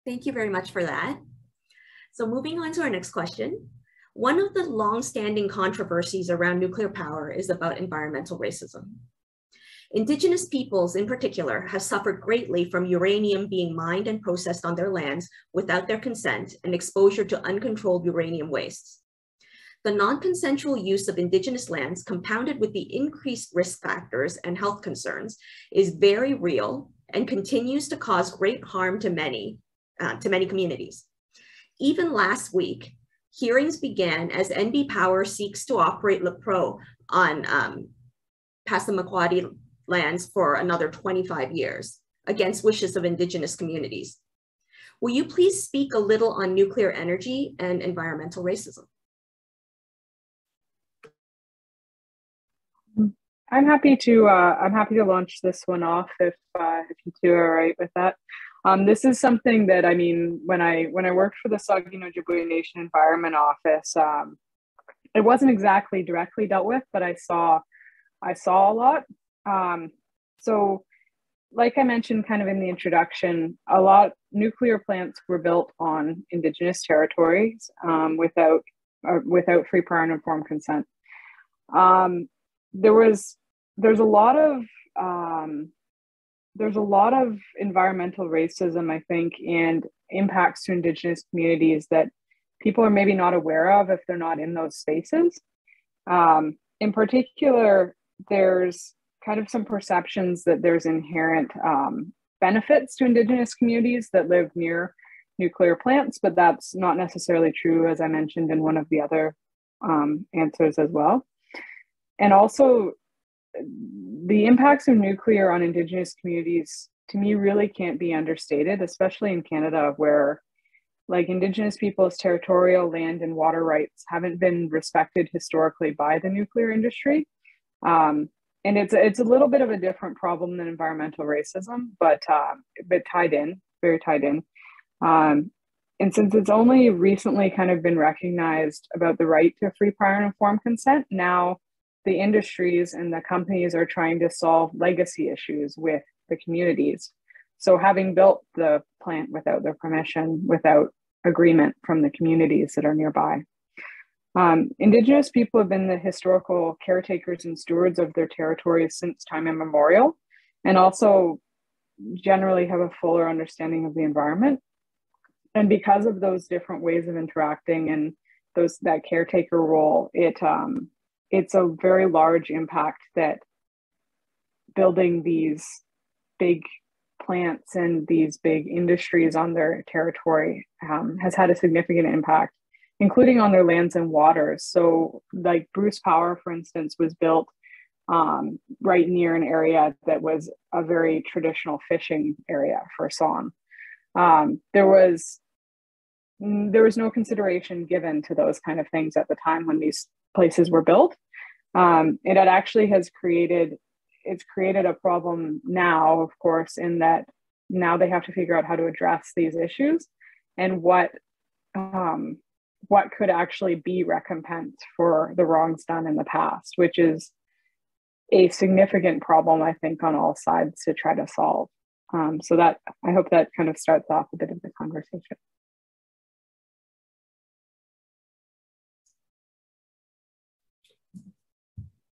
Thank you very much for that. So moving on to our next question. One of the long-standing controversies around nuclear power is about environmental racism. Indigenous peoples in particular have suffered greatly from uranium being mined and processed on their lands without their consent and exposure to uncontrolled uranium wastes. The non-consensual use of Indigenous lands, compounded with the increased risk factors and health concerns, is very real and continues to cause great harm to many communities. Even last week, hearings began as NB Power seeks to operate LaPro on Passamaquoddy lands for another 25 years against wishes of Indigenous communities. Will you please speak a little on nuclear energy and environmental racism? I'm happy to launch this one off if you two are all right with that. This is something that, I mean, when I worked for the Saugeen Ojibwe Nation Environment Office, it wasn't exactly directly dealt with, but I saw a lot. So like I mentioned kind of in the introduction, nuclear plants were built on Indigenous territories without free, prior, and informed consent. There's a lot of environmental racism, I think, and impacts to Indigenous communities that people are maybe not aware of if they're not in those spaces. In particular, there's kind of some perceptions that there's inherent benefits to Indigenous communities that live near nuclear plants, but that's not necessarily true, as I mentioned in one of the other answers as well. And also, the impacts of nuclear on Indigenous communities, to me, really can't be understated, especially in Canada, where like Indigenous people's territorial land and water rights haven't been respected historically by the nuclear industry. And it's a little bit of a different problem than environmental racism, but tied in, very tied in. And since it's only recently kind of been recognized about the right to free, prior, and informed consent, now the industries and the companies are trying to solve legacy issues with the communities. So having built the plant without their permission, without agreement from the communities that are nearby. Indigenous people have been the historical caretakers and stewards of their territories since time immemorial, and also generally have a fuller understanding of the environment. And because of those different ways of interacting and that caretaker role, it's a very large impact that building these big plants and these big industries on their territory has had a significant impact, including on their lands and waters. So like Bruce Power, for instance, was built right near an area that was a very traditional fishing area for sawn. There was no consideration given to those kind of things at the time when these places were built. It actually has created a problem now, of course, in that now they have to figure out how to address these issues and what could actually be recompense for the wrongs done in the past, which is a significant problem, I think, on all sides to try to solve. So that, I hope that kind of starts off a bit of the conversation.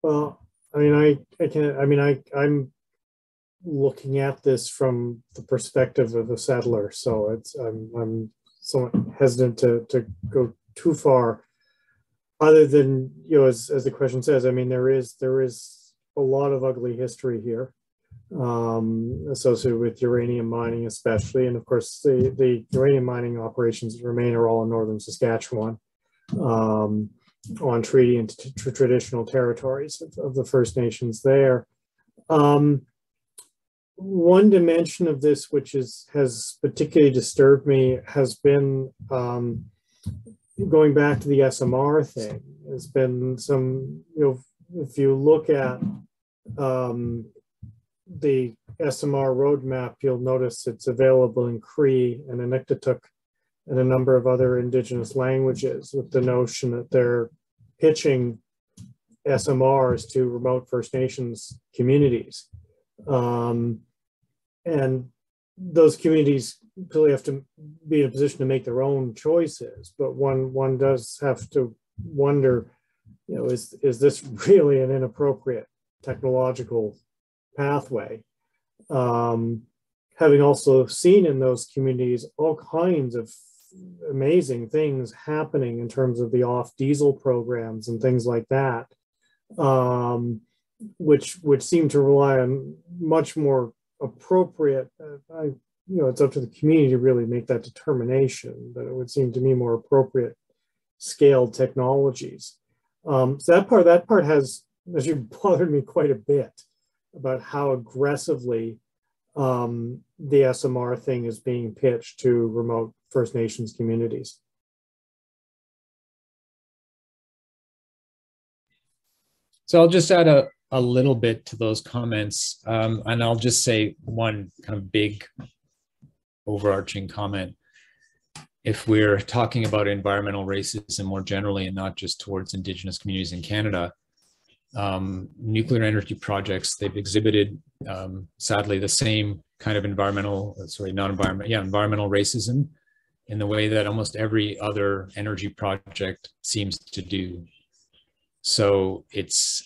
Well, I mean, I'm looking at this from the perspective of a settler, so I'm somewhat hesitant to go too far. Other than, you know, as the question says, I mean, there is a lot of ugly history here associated with uranium mining, especially, and of course the uranium mining operations that remain are all in northern Saskatchewan. On treaty and traditional territories of the First Nations there. One dimension of this which has particularly disturbed me has been going back to the SMR thing. There's been some, you know, if you look at the SMR roadmap, you'll notice it's available in Cree and Inuktitut and a number of other Indigenous languages, with the notion that they're pitching SMRs to remote First Nations communities. And those communities really have to be in a position to make their own choices. But one does have to wonder, you know, is this really an inappropriate technological pathway? Having also seen in those communities all kinds of amazing things happening in terms of the off diesel programs and things like that, which seem to rely on much more appropriate, you know, it's up to the community to really make that determination, but it would seem to me more appropriate scaled technologies. So that part has actually bothered me quite a bit about how aggressively the SMR thing is being pitched to remote First Nations communities. So I'll just add a little bit to those comments, and I'll just say one kind of big overarching comment. If we're talking about environmental racism more generally and not just towards Indigenous communities in Canada, nuclear energy projects, they've exhibited, sadly, the same kind of environmental racism in the way that almost every other energy project seems to do. So it's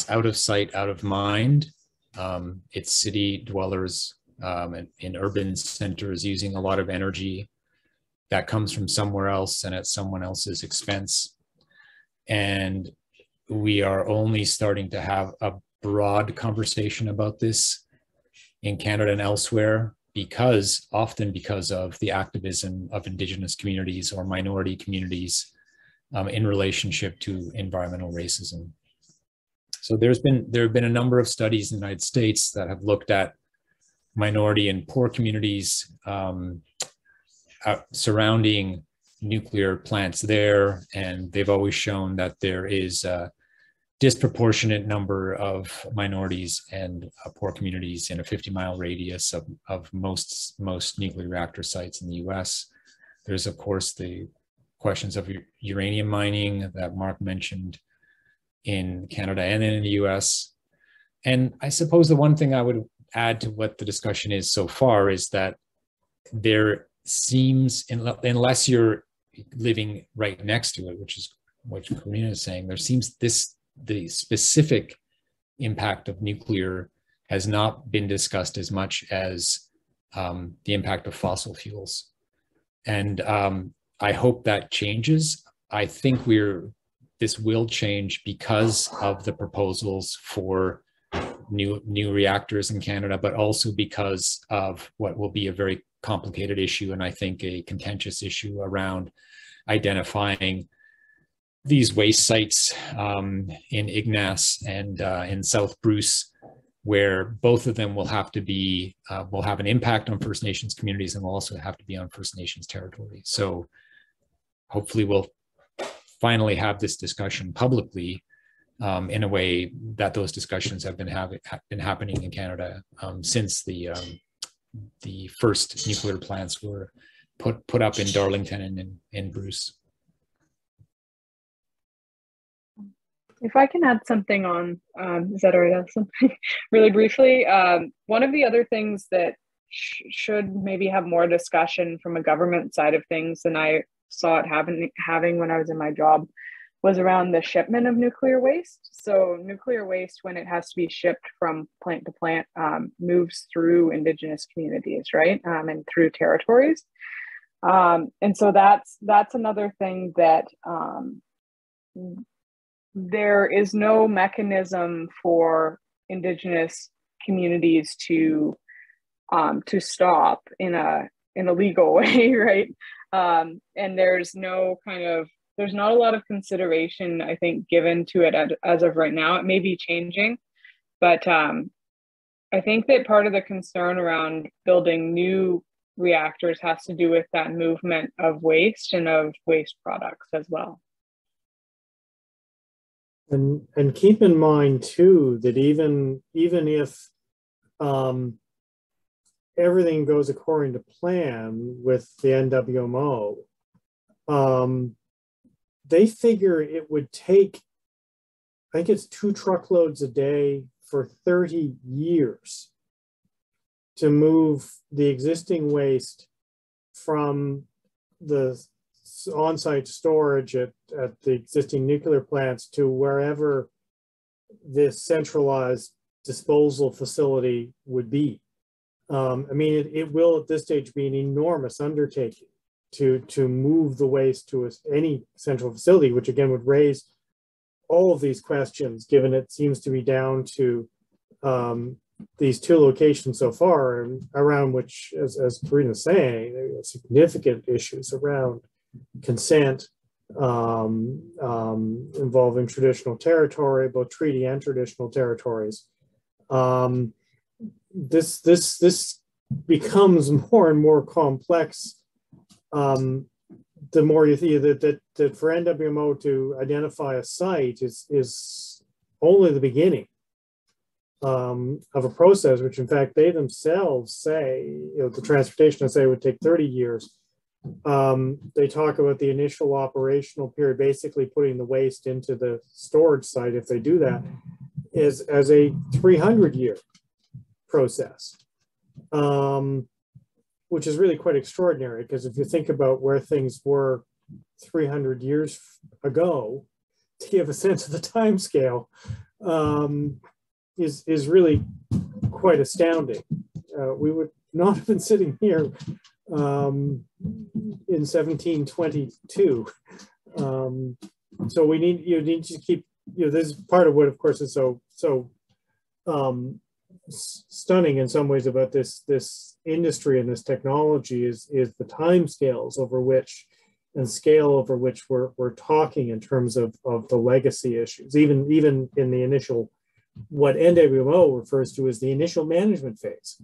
out of sight, out of mind. It's city dwellers in urban centers using a lot of energy that comes from somewhere else and at someone else's expense. And we are only starting to have a broad conversation about this in Canada and elsewhere, often because of the activism of Indigenous communities or minority communities in relationship to environmental racism. So there have been a number of studies in the United States that have looked at minority and poor communities surrounding nuclear plants there, and they've always shown that there is a disproportionate number of minorities and poor communities in a 50-mile radius of most nuclear reactor sites in the US. There's, of course, the questions of uranium mining that Mark mentioned in Canada and in the US. And I suppose the one thing I would add to what the discussion is so far is that there seems, unless you're living right next to it, which is what Corrina is saying, there seems the specific impact of nuclear has not been discussed as much as the impact of fossil fuels. And I hope that changes. I think this will change because of the proposals for new reactors in Canada, but also because of what will be a very complicated issue, and I think a contentious issue around identifying these waste sites in Ignace and in South Bruce, where both of them will have to be, will have an impact on First Nations communities and will also have to be on First Nations territory. So hopefully we'll finally have this discussion publicly in a way that those discussions have been happening in Canada since the first nuclear plants were put up in Darlington and in Bruce. If I can add something on, is that all right? Something really briefly. One of the other things that should maybe have more discussion from a government side of things than I saw it having when I was in my job was around the shipment of nuclear waste. So nuclear waste, when it has to be shipped from plant to plant, moves through Indigenous communities, right? And through territories. And so that's another thing that there is no mechanism for Indigenous communities to stop in a legal way, right? And there's not a lot of consideration, I think, given to it as of right now. It may be changing, but I think that part of the concern around building new reactors has to do with that movement of waste and of waste products as well. And keep in mind too that even if everything goes according to plan with the NWMO, they figure it would take, I think it's 2 truckloads a day for 30 years to move the existing waste from the on-site storage at the existing nuclear plants to wherever this centralized disposal facility would be. I mean, it will at this stage be an enormous undertaking to move the waste to any central facility, which again would raise all of these questions, given it seems to be down to these two locations so far, and around which, as Corrina is saying, there are significant issues around consent involving traditional territory, both treaty and traditional territories. This becomes more and more complex the more you think that for NWMO to identify a site is only the beginning of a process, which in fact they themselves say, the transportation say would take 30 years. They talk about the initial operational period, basically putting the waste into the storage site, if they do that, as a 300-year process, which is really quite extraordinary, because if you think about where things were 300 years ago, to give a sense of the time scale, is really quite astounding. We would not have been sitting here in 1722. So you need to keep, this is part of what, of course, is so stunning in some ways about this industry and this technology is the time scales over which and scale over which we're talking in terms of the legacy issues, even in the initial, what NWMO refers to as the initial management phase.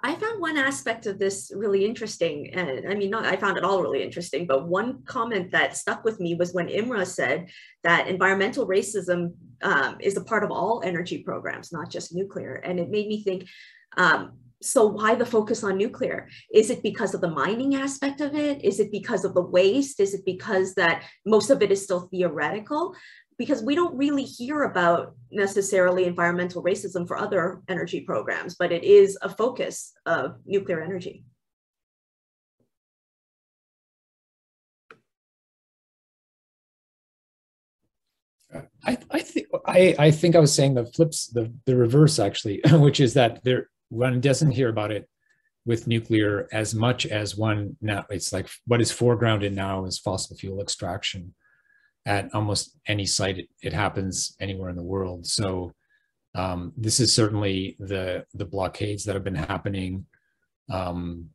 I found one aspect of this really interesting, and I mean, I found it all really interesting, but one comment that stuck with me was when Imre said that environmental racism is a part of all energy programs, not just nuclear. And it made me think, so why the focus on nuclear? Is it because of the mining aspect of it? Is it because of the waste? Is it because that most of it is still theoretical? Because we don't really hear about necessarily environmental racism for other energy programs, but it is a focus of nuclear energy. I think I was saying the reverse actually, which is that one doesn't hear about it with nuclear as much as one now. It's like what is foregrounded now is fossil fuel extraction. At almost any site, it happens anywhere in the world. So this is certainly the blockades that have been happening, the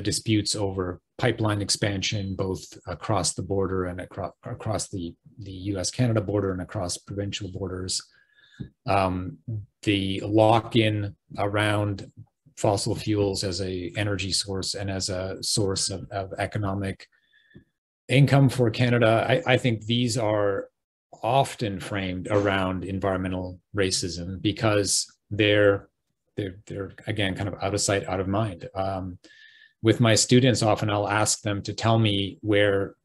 disputes over pipeline expansion, both across the border and across the US-Canada border and across provincial borders, the lock-in around fossil fuels as an energy source and as a source of economic income for Canada. I think these are often framed around environmental racism because they're again kind of out of sight, out of mind. With my students, often I'll ask them to tell me where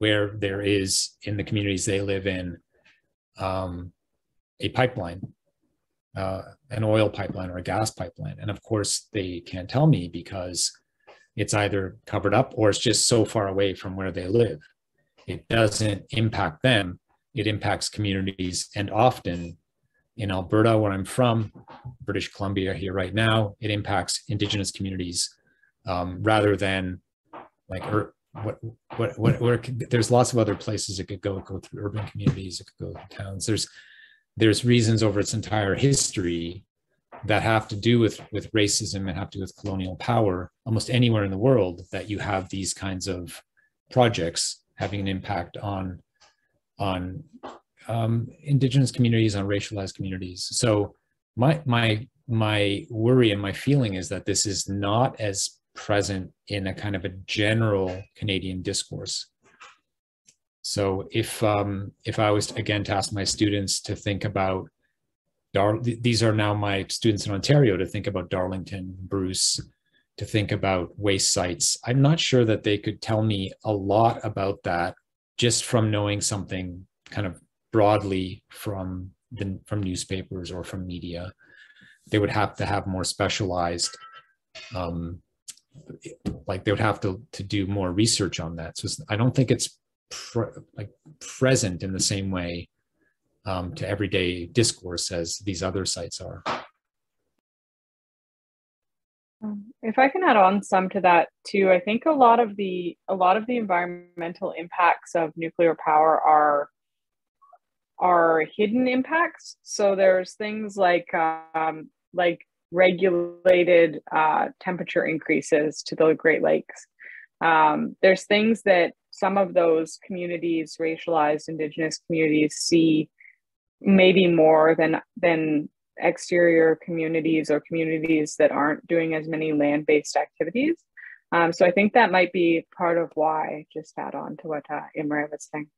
there is in the communities they live in a pipeline, an oil pipeline or a gas pipeline, and of course they can't tell me because it's either covered up or it's just so far away from where they live. It doesn't impact them, it impacts communities. And often in Alberta, where I'm from, British Columbia here right now, it impacts Indigenous communities rather than like, there's lots of other places it could go through urban communities, it could go through towns. There's reasons over its entire history that have to do with racism and have to do with colonial power, almost anywhere in the world, that you have these kinds of projects having an impact on Indigenous communities, on racialized communities. So my worry and my feeling is that this is not as present in a kind of a general Canadian discourse. So if I was again to ask my students to think about these are now my students in Ontario, to think about Darlington, Bruce, to think about waste sites, I'm not sure that they could tell me a lot about that just from knowing something kind of broadly from newspapers or from media. They would have to have more specialized, like they would have to do more research on that. So I don't think it's present in the same way to everyday discourse as these other sites are. If I can add on some to that too, I think a lot of the environmental impacts of nuclear power are hidden impacts. So there's things like regulated temperature increases to the Great Lakes. There's things that some of those communities, racialized Indigenous communities, see maybe more than exterior communities or communities that aren't doing as many land-based activities. So I think that might be part of why, just add on to what Imre was saying.